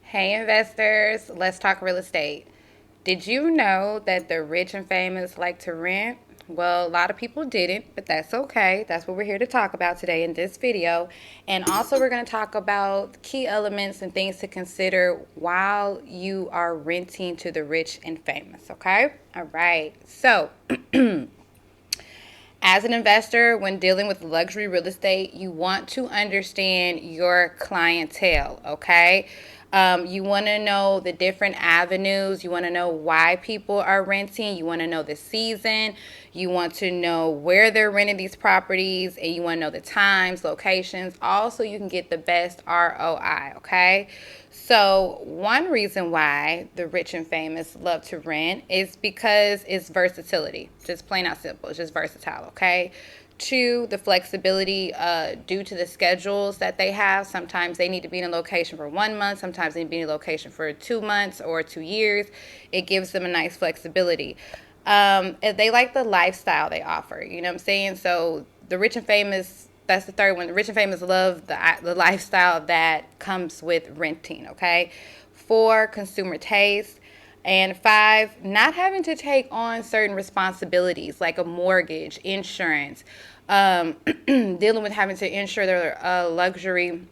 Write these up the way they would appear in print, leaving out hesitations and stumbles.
Hey investors, let's talk real estate. Did you know that the rich and famous like to rent? Well, a lot of people didn't, but that's okay. That's what we're here to talk about today in this video. And also, we're going to talk about key elements and things to consider while you are renting to the rich and famous, okay? All right. So, as an investor, when dealing with luxury real estate, you want to understand your clientele, okay? You want to know the different avenues. You want to know why people are renting. You want to know the season. You want to know where they're renting these properties. And you want to know the times, locations. Also, you can get the best ROI, okay? So, one reason why the rich and famous love to rent is because it's versatility. Just plain out simple. It's just versatile, okay? Two, the flexibility due to the schedules that they have. Sometimes they need to be in a location for 1 month. Sometimes they need to be in a location for 2 months or 2 years. It gives them a nice flexibility. They like the lifestyle they offer. You know what I'm saying? So the rich and famous, that's the third one. The rich and famous love the lifestyle that comes with renting, okay? Four, consumer taste. And five, not having to take on certain responsibilities like a mortgage, insurance, dealing with having to insure their luxury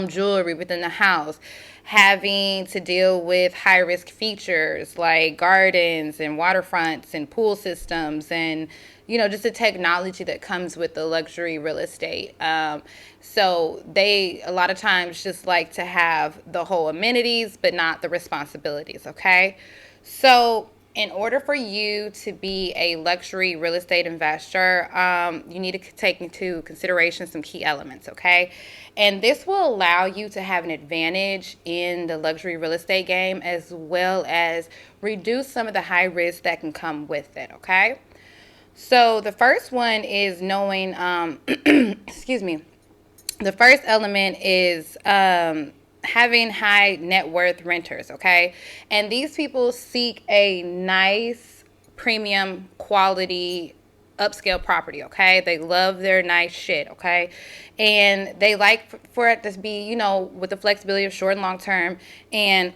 jewelry within the house, having to deal with high risk features like gardens and waterfronts and pool systems and just the technology that comes with the luxury real estate. So they a lot of times just like to have the whole amenities but not the responsibilities, okay? So in order for you to be a luxury real estate investor, you need to take into consideration some key elements, okay? And this will allow you to have an advantage in the luxury real estate game as well as reduce some of the high risk that can come with it, okay? So the first one is knowing, excuse me, the first element is having high net worth renters, okay? And these people seek a nice, premium, quality, upscale property, okay? They love their nice shit, okay? And they like for it to be, with the flexibility of short and long term. And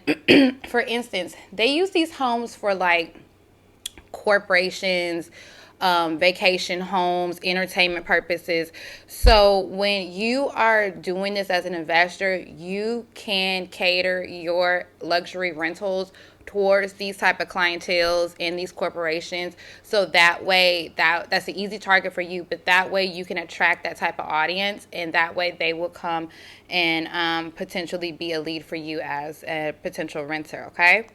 for instance, they use these homes for like corporations, vacation homes, entertainment purposes. So when you are doing this as an investor, you can cater your luxury rentals towards these type of clienteles and these corporations, so that way that's an easy target for you, but that way you can attract that type of audience, and that way they will come and potentially be a lead for you as a potential renter, okay?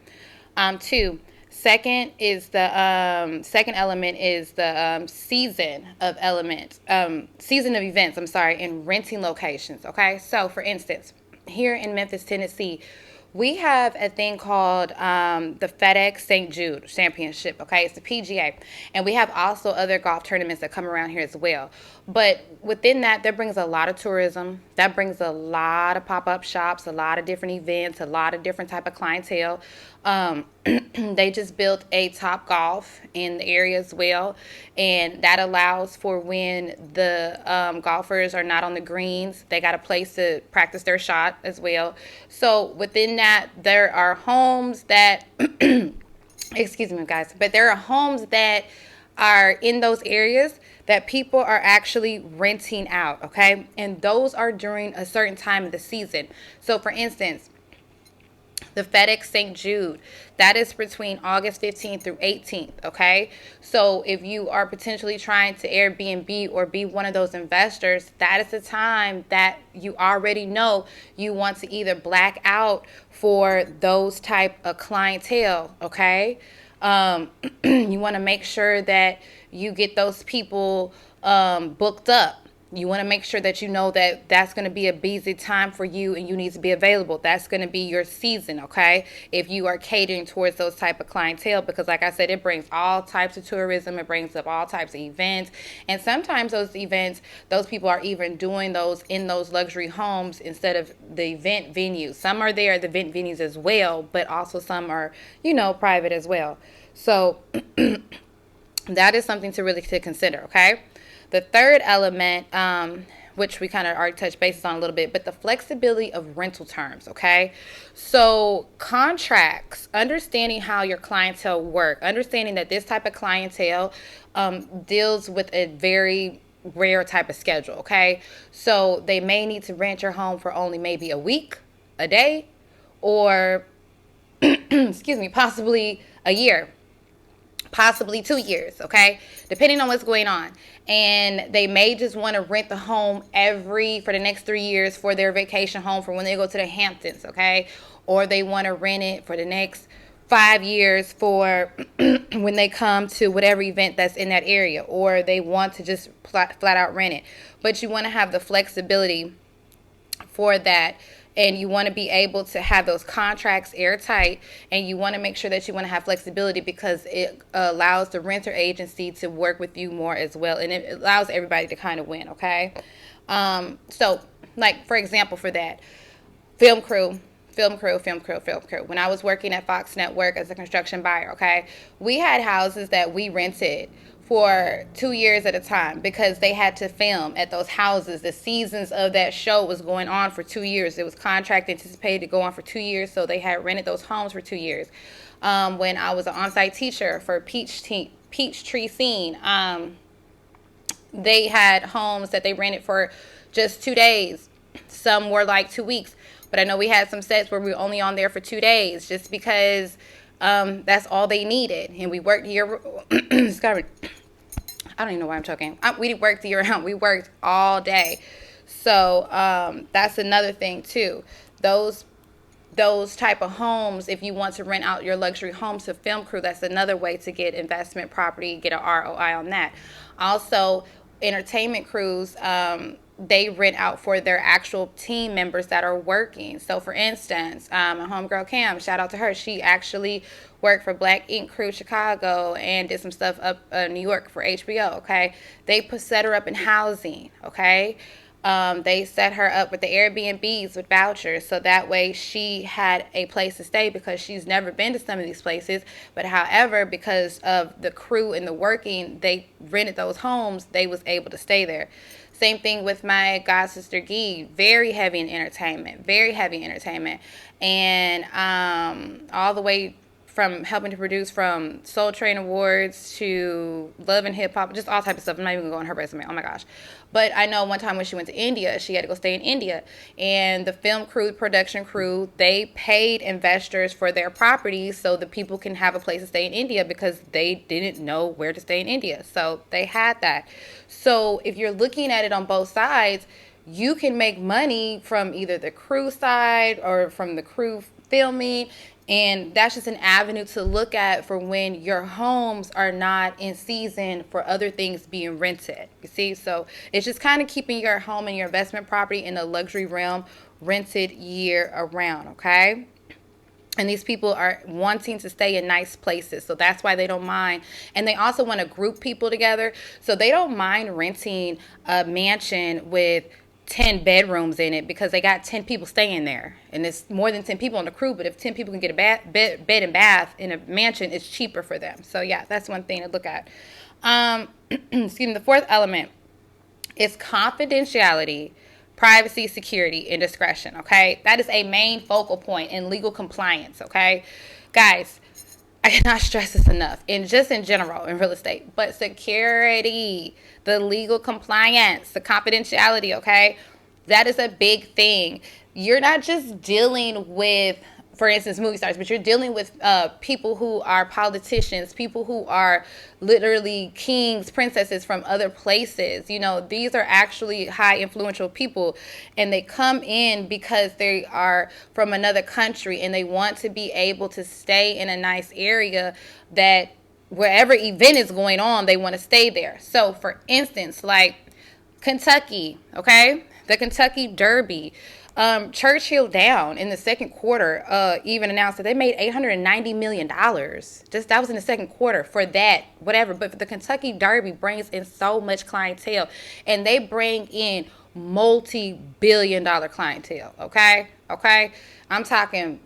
Two, second element is the season of events. I'm sorry, in renting locations. Okay, so for instance, here in Memphis, Tennessee, we have a thing called the FedEx St. Jude Championship. Okay, it's the PGA, and we have also other golf tournaments that come around here as well. But within that, that brings a lot of tourism. That brings a lot of pop-up shops, a lot of different events, a lot of different type of clientele. They just built a Top Golf in the area as well, and that allows for when the golfers are not on the greens, they got a place to practice their shot as well. So within that, there are homes that, excuse me, guys, but there are homes that are in those areas that people are actually renting out, okay? And those are during a certain time of the season. So for instance, the FedEx St. Jude, that is between August 15th through 18th, okay? So if you are potentially trying to Airbnb or be one of those investors, that is the time that you already know you want to either black out for those type of clientele, okay? You want to make sure that you get those people booked up. You want to make sure that you know that that's going to be a busy time for you and you need to be available. That's going to be your season, okay? If you are catering towards those type of clientele, because like I said, it brings all types of tourism. It brings up all types of events. And sometimes those events, those people are even doing those in those luxury homes instead of the event venues. Some are there at the event venues as well, but also some are, private as well. So that is something to really to consider, okay? The third element which we kind of already touched bases on a little bit, but the flexibility of rental terms, okay? So contracts, understanding how your clientele work, understanding that this type of clientele deals with a very rare type of schedule, okay? So they may need to rent your home for only maybe a week, a day, or excuse me, possibly a year, possibly 2 years, okay, depending on what's going on. And they may just want to rent the home for the next 3 years for their vacation home for when they go to the Hamptons, okay, or they want to rent it for the next 5 years for when they come to whatever event that's in that area, or they want to just flat out rent it. But you want to have the flexibility for that, and you want to be able to have those contracts airtight, and you want to make sure that you want to have flexibility because it allows the renter agency to work with you more as well, and it allows everybody to kind of win, okay? So, like, for example, for that, film crew. When I was working at Fox Network as a construction buyer, okay, we had houses that we rented for 2 years at a time because they had to film at those houses. The seasons of that show was going on for 2 years. It was contract anticipated to go on for 2 years, so they had rented those homes for 2 years. When I was an on-site teacher for Peachtree Scene, they had homes that they rented for just 2 days. Some were like 2 weeks. But I know we had some sets where we were only on there for 2 days just because that's all they needed. And we worked year. I don't even know why I'm choking. We worked year round. We worked all day. So that's another thing too. Those type of homes, if you want to rent out your luxury homes to film crew, that's another way to get investment property, get an ROI on that. Also, entertainment crews, they rent out for their actual team members that are working. So for instance, my homegirl Cam, shout out to her. She actually worked for Black Ink Crew Chicago and did some stuff up in New York for HBO, okay? They set her up in housing, okay? They set her up with the Airbnbs with vouchers, so that way she had a place to stay because she's never been to some of these places. But however, because of the crew and the working, they rented those homes, they was able to stay there. Same thing with my god sister Gee, very heavy in entertainment, and all the way from helping to produce from Soul Train Awards to Love and Hip Hop, just all type of stuff. I'm not even going to go on her resume. Oh my gosh. But I know one time when she went to India, she had to go stay in India. And the film crew, production crew, they paid investors for their properties so the people can have a place to stay in India because they didn't know where to stay in India. So they had that. So if you're looking at it on both sides, you can make money from either the crew side or from the crew filming. And that's just an avenue to look at for when your homes are not in season for other things being rented. You see, so it's just kind of keeping your home and your investment property in the luxury realm rented year around, okay? And these people are wanting to stay in nice places, so that's why they don't mind. And they also want to group people together, so they don't mind renting a mansion with 10 bedrooms in it because they got 10 people staying there, and it's more than 10 people on the crew. But if 10 people can get a bed and bath in a mansion, it's cheaper for them. So yeah, that's one thing to look at. Excuse me. The fourth element is confidentiality, privacy, security, and discretion. Okay, that is a main focal point in legal compliance. Okay, guys, I cannot stress this enough, and just in general in real estate, but security, the legal compliance, the confidentiality, okay? That is a big thing. You're not just dealing with, for instance, movie stars, but you're dealing with people who are politicians, people who are literally kings, princesses from other places. You know, these are actually high influential people, and they come in because they are from another country and they want to be able to stay in a nice area that wherever event is going on, they want to stay there. So for instance, like Kentucky, okay, the Kentucky Derby, Churchill Down in the second quarter even announced that they made $890 million. Just that was in the second quarter for that, whatever. But the Kentucky Derby brings in so much clientele, and they bring in multi-billion-dollar clientele. Okay. I'm talking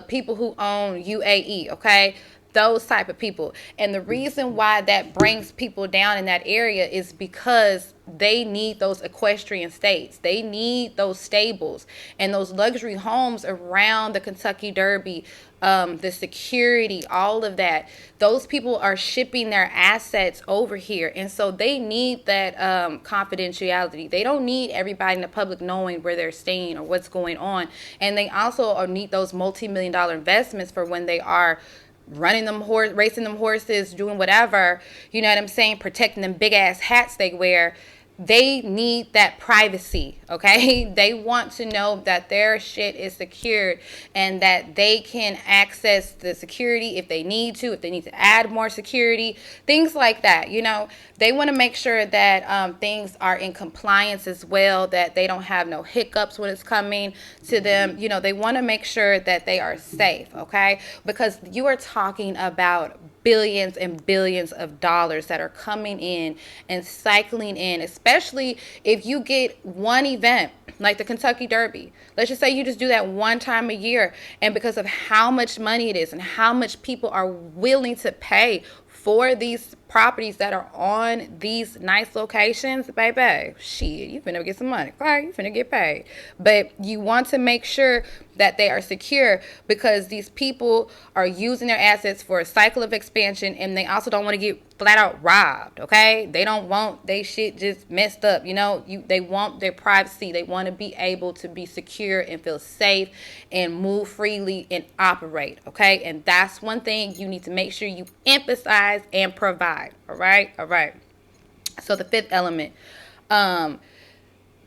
people who own UAE. Okay. those type of people. And the reason why that brings people down in that area is because they need those equestrian states. They need those stables and those luxury homes around the Kentucky Derby, the security, all of that. Those people are shipping their assets over here. And so they need that confidentiality. They don't need everybody in the public knowing where they're staying or what's going on. And they also need those multi-million-dollar investments for when they are running them racing them horses, doing whatever, you know what I'm saying, protecting them big ass hats they wear. They need that privacy, okay? They want to know that their shit is secured and that they can access the security if they need to add more security, things like that. You know, they want to make sure that things are in compliance as well, that they don't have no hiccups when it's coming to them. You know, they want to make sure that they are safe, okay? Because you are talking about billions and billions of dollars that are coming in and cycling in, especially if you get one event like the Kentucky Derby. Let's just say you just do that one time a year, and because of how much money it is and how much people are willing to pay for these properties that are on these nice locations, baby, shit, you finna get some money, okay? You finna get paid. But you want to make sure that they are secure because these people are using their assets for a cycle of expansion, and they also don't want to get flat out robbed, okay? They don't want they shit just messed up, you know? They want their privacy. They want to be able to be secure and feel safe and move freely and operate, okay? And that's one thing you need to make sure you emphasize and provide. All right. So the fifth element,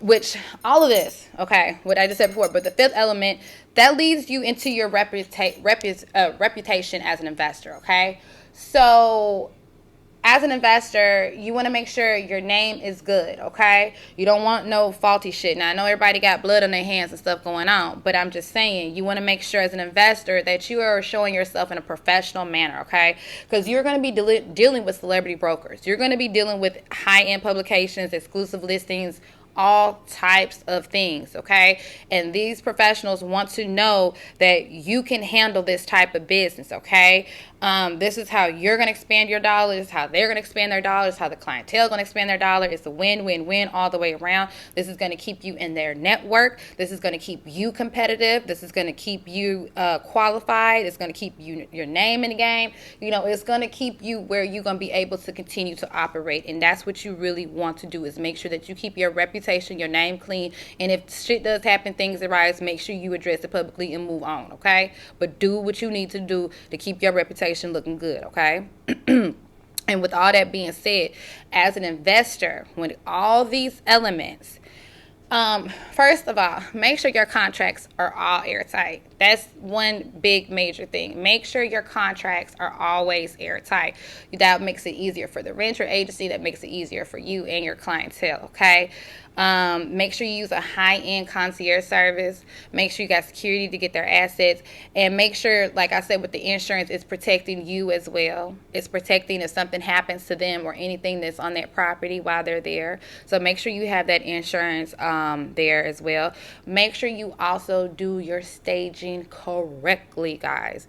which all of this, okay, what I just said before, but the fifth element that leads you into your reputation as an investor. Okay, so as an investor, you want to make sure your name is good, okay? You don't want no faulty shit. Now, I know everybody got blood on their hands and stuff going on, but I'm just saying, you want to make sure as an investor that you are showing yourself in a professional manner, okay? Because you're going to be dealing with celebrity brokers. You're going to be dealing with high-end publications, exclusive listings, all types of things, okay? And these professionals want to know that you can handle this type of business, okay? This is how you're going to expand your dollars, how they're going to expand their dollars, how the clientele is going to expand their dollar. It's a win-win-win all the way around. This is going to keep you in their network. This is going to keep you competitive. This is going to keep you qualified. It's going to keep your name in the game. You know, it's going to keep you where you're going to be able to continue to operate. And that's what you really want to do, is make sure that you keep your reputation, your name clean. And if shit does happen, things arise, make sure you address it publicly and move on, okay? But do what you need to do to keep your reputation looking good, okay? And with all that being said, as an investor, with all these elements, first of all, make sure your contracts are all airtight. That's one big major thing. Make sure your contracts are always airtight. That makes it easier for the renter agency. That makes it easier for you and your clientele, okay? Make sure you use a high-end concierge service. Make sure you got security to get their assets. And make sure, like I said, with the insurance, it's protecting you as well. It's protecting if something happens to them or anything that's on that property while they're there. So make sure you have that insurance there as well. Make sure you also do your staging correctly, guys.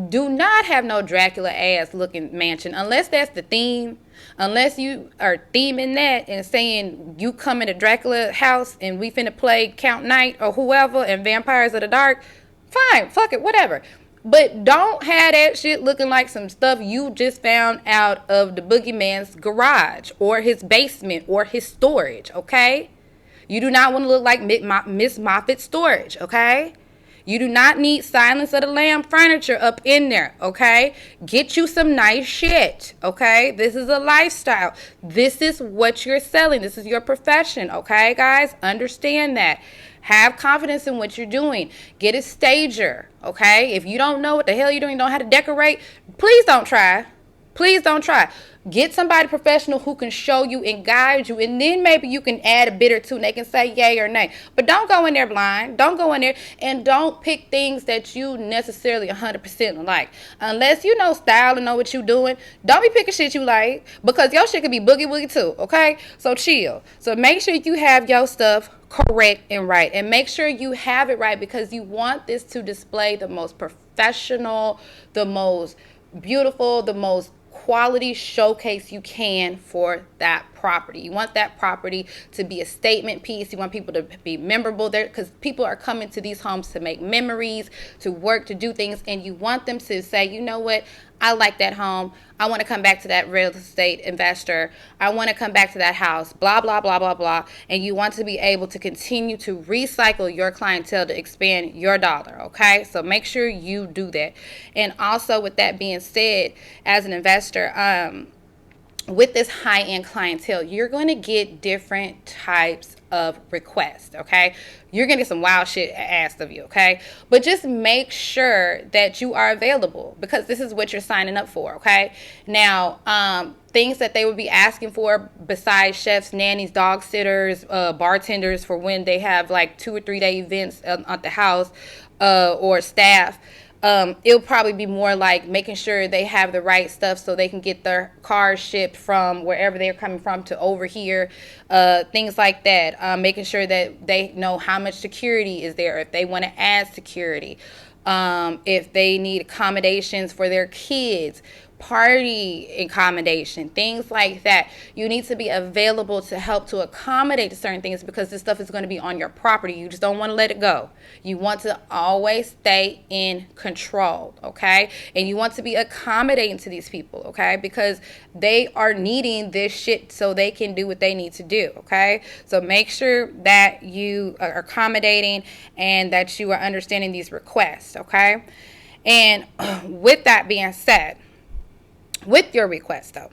Do not have no Dracula ass looking mansion unless that's the theme. Unless you are theming that and saying you come into Dracula house and we finna play Count Night or whoever and Vampires of the Dark, fine, fuck it, whatever. But don't have that shit looking like some stuff you just found out of the boogeyman's garage or his basement or his storage, okay? You do not want to look like Miss Moffat's storage, okay? You do not need Silence of the Lamb furniture up in there, okay? Get you some nice shit, okay? This is a lifestyle. This is what you're selling. This is your profession, okay, guys? Understand that. Have confidence in what you're doing. Get a stager, okay? If you don't know what the hell you're doing, you don't know how to decorate, please don't try. Please don't try. Get somebody professional who can show you and guide you, and then maybe you can add a bit or two and they can say yay or nay. But don't go in there blind. Don't go in there and don't pick things that you necessarily 100% like. Unless you know style and know what you're doing, don't be picking shit you like, because your shit could be boogie woogie too, okay? So chill. So make sure you have your stuff correct and right, and make sure you have it right, because you want this to display the most professional, the most beautiful, the most quality showcase you can for that property. You want that property to be a statement piece. You want people to be memorable there, because people are coming to these homes to make memories, to work, to do things, and you want them to say, you know what, I like that home. I want to come back to that real estate investor. I want to come back to that house, blah, blah, blah, blah, blah. And you want to be able to continue to recycle your clientele to expand your dollar, okay? So make sure you do that. And also, with that being said, as an investor, with this high-end clientele, you're going to get different types of requests, okay? You're going to get some wild shit asked of you, okay? But just make sure that you are available, because this is what you're signing up for, okay? Now, things that they would be asking for besides chefs, nannies, dog sitters, bartenders, for when they have like 2 or 3 day events at the house, or staff. It'll probably be more like making sure they have the right stuff so they can get their cars shipped from wherever they're coming from to over here, things like that. Making sure that they know how much security is there, if they want to add security, if they need accommodations for their kids, party accommodation, things like that. You need to be available to help to accommodate certain things, because this stuff is going to be on your property. You just don't want to let it go. You want to always stay in control, okay? And you want to be accommodating to these people, okay? Because they are needing this shit so they can do what they need to do, okay? So make sure that you are accommodating and that you are understanding these requests, okay? And with that being said, with your request though,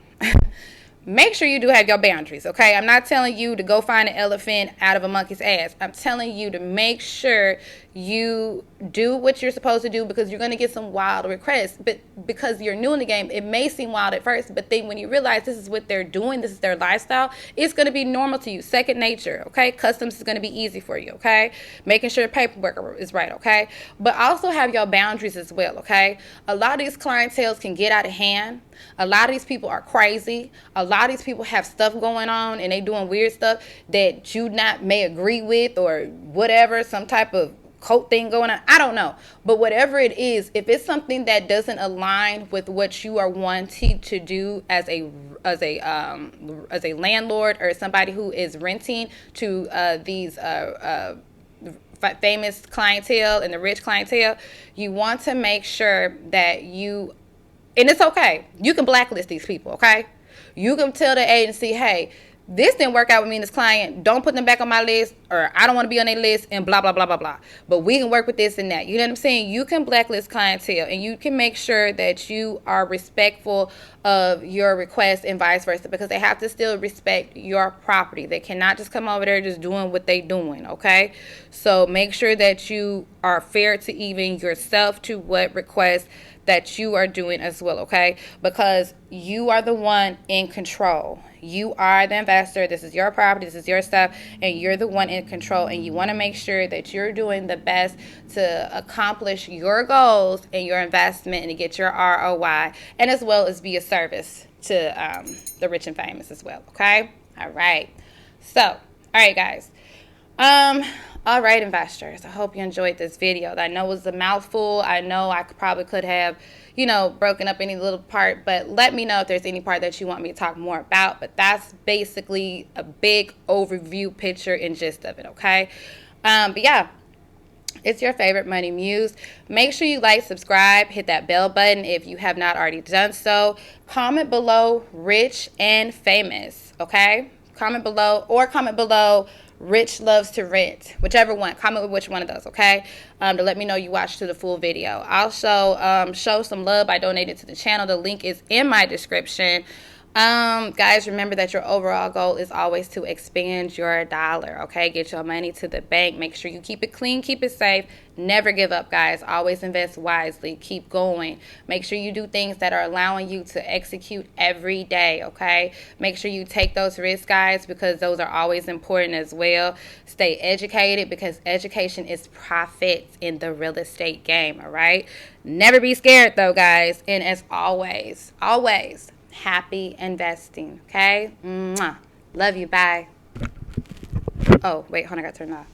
make sure you do have your boundaries, okay? I'm not telling you to go find an elephant out of a monkey's ass. I'm telling you to make sure you do what you're supposed to do, because you're going to get some wild requests. But because you're new in the game, it may seem wild at first, but then when you realize this is what they're doing, this is their lifestyle, it's going to be normal to you, second nature, okay? Customs is going to be easy for you, okay? Making sure paperwork is right, okay? But also have your boundaries as well, okay? A lot of these clientels can get out of hand. A lot of these people are crazy. A lot of these people have stuff going on and they doing weird stuff that you not may agree with, or whatever, some type of cult thing going on. I don't know. But whatever it is, if it's something that doesn't align with what you are wanting to do as a landlord, or somebody who is renting to these famous clientele and the rich clientele, you want to make sure that you, and it's okay, you can blacklist these people, okay? You can tell the agency, hey, this didn't work out with me and this client. Don't put them back on my list, or I don't want to be on their list, and blah, blah, blah, blah, blah. But we can work with this and that. You know what I'm saying? You can blacklist clientele, and you can make sure that you are respectful of your request and vice versa, because they have to still respect your property. They cannot just come over there just doing what they doing, okay? So make sure that you are fair to even yourself to what requests that you are doing as well, okay? Because you are the one in control. You are the investor. This is your property. This is your stuff, and you're the one in control. And you want to make sure that you're doing the best to accomplish your goals and your investment, and to get your ROI, and as well as be a service to the rich and famous as well, okay? All right. So, all right, guys. All right, investors, I hope you enjoyed this video. I know it was a mouthful. I know I probably could have, broken up any little part, but let me know if there's any part that you want me to talk more about. But that's basically a big overview picture and gist of it, okay? But yeah, it's your favorite money muse. Make sure you like, subscribe, hit that bell button if you have not already done so. Comment below rich and famous, okay? Comment below Rich loves to rent, whichever one. Comment with which one of those, okay? To let me know you watched to the full video. Also, show some love by donating to the channel. The link is in my description. Guys, remember that your overall goal is always to expand your dollar, okay? Get your money to the bank. Make sure you keep it clean, keep it safe. Never give up, guys. Always invest wisely. Keep going. Make sure you do things that are allowing you to execute every day, okay? Make sure you take those risks, guys, because those are always important as well. Stay educated, because education is profit in the real estate game, all right? Never be scared, though, guys. And as always, happy investing, okay? Mwah. Love you. Bye. Oh, wait, hold on, I got to turn off.